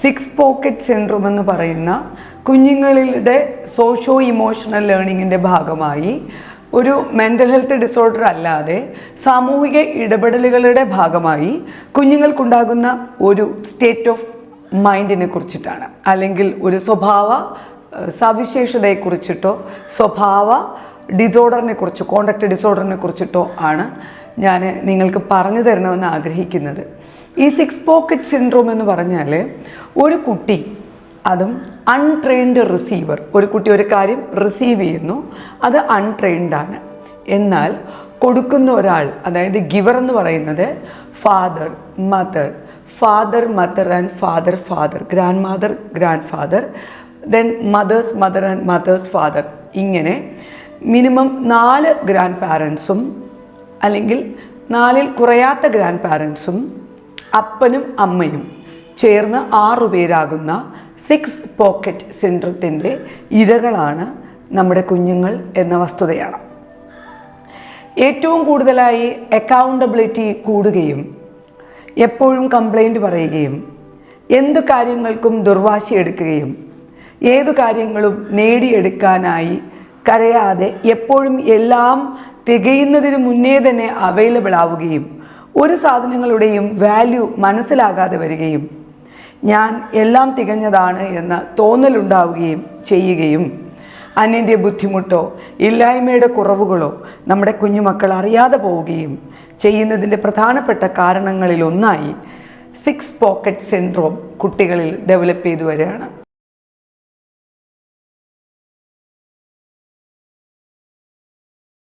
Six pocket syndrome എന്ന് പറയുന്ന കുഞ്ഞുങ്ങളുടെ സോഷ്യോ ഇമോഷണൽ ലേണിങ്ങിൻ്റെ ഭാഗമായി ഒരു മെൻ്റൽ ഹെൽത്ത് ഡിസോർഡർ അല്ലാതെ സാമൂഹിക ഇടപെടലുകളുടെ ഭാഗമായി കുഞ്ഞുങ്ങൾക്കുണ്ടാകുന്ന ഒരു സ്റ്റേറ്റ് ഓഫ് മൈൻഡിനെ കുറിച്ചിട്ടാണ്, അല്ലെങ്കിൽ ഒരു സ്വഭാവ സവിശേഷതയെക്കുറിച്ചിട്ടോ സ്വഭാവ ഡിസോർഡറിനെ കുറിച്ചോ കോണ്ടക്റ്റ് ഡിസോർഡറിനെ കുറിച്ചിട്ടോ ആണ് ഞാൻ നിങ്ങൾക്ക് പറഞ്ഞു തരണമെന്ന് ആഗ്രഹിക്കുന്നത്. ഈ സിക്സ് പോക്കറ്റ് സിൻഡ്രോം എന്ന് പറഞ്ഞാൽ ഒരു കുട്ടി, അതും അൺട്രെയിൻഡ് റിസീവർ, ഒരു കുട്ടി ഒരു കാര്യം റിസീവ് ചെയ്യുന്നു, അത് അൺട്രെയിൻഡ് ആണ്. എന്നാൽ കൊടുക്കുന്ന ഒരാൾ, അതായത് ഗിവർ എന്ന് പറയുന്നത് father mother, father mother and father father, grandmother grandfather, then mother's mother and mother's father, ഇങ്ങനെ മിനിമം 4 ഗ്രാൻഡ് പാരൻസും അല്ലെങ്കിൽ 4ൽ കുറയാത്ത ഗ്രാൻഡ് പാരൻസും അപ്പനും അമ്മയും ചേർന്ന് 6 പേരാകുന്ന സിക്സ് പോക്കറ്റ് സിൻഡ്രോത്തിൻ്റെ ഇരകളാണ് നമ്മുടെ കുഞ്ഞുങ്ങൾ എന്ന വസ്തുതയാണ്. ഏറ്റവും കൂടുതലായി അക്കൗണ്ടബിലിറ്റി കൂടുകയും എപ്പോഴും കംപ്ലൈൻറ്റ് പറയുകയും എന്തു കാര്യങ്ങൾക്കും ദുർവാശി എടുക്കുകയും ഏതു കാര്യങ്ങളും നേടിയെടുക്കാനായി കരയാതെ എപ്പോഴും എല്ലാം തികയുന്നതിന് മുന്നേ തന്നെ അവൈലബിൾ ആവുകയും ഒരു സാധനങ്ങളുടെയും വാല്യൂ മനസ്സിലാകാതെ വരികയും ഞാൻ എല്ലാം തികഞ്ഞതാണ് എന്ന തോന്നലുണ്ടാവുകയും ചെയ്യുകയും അന്യൻ്റെ ബുദ്ധിമുട്ടോ ഇല്ലായ്മയുടെ കുറവുകളോ നമ്മുടെ കുഞ്ഞുമക്കൾ അറിയാതെ പോവുകയും ചെയ്യുന്നതിൻ്റെ പ്രധാനപ്പെട്ട കാരണങ്ങളിലൊന്നായി സിക്സ് പോക്കറ്റ് സിൻഡ്രോം കുട്ടികളിൽ ഡെവലപ്പ് ചെയ്തു വരികയാണ്.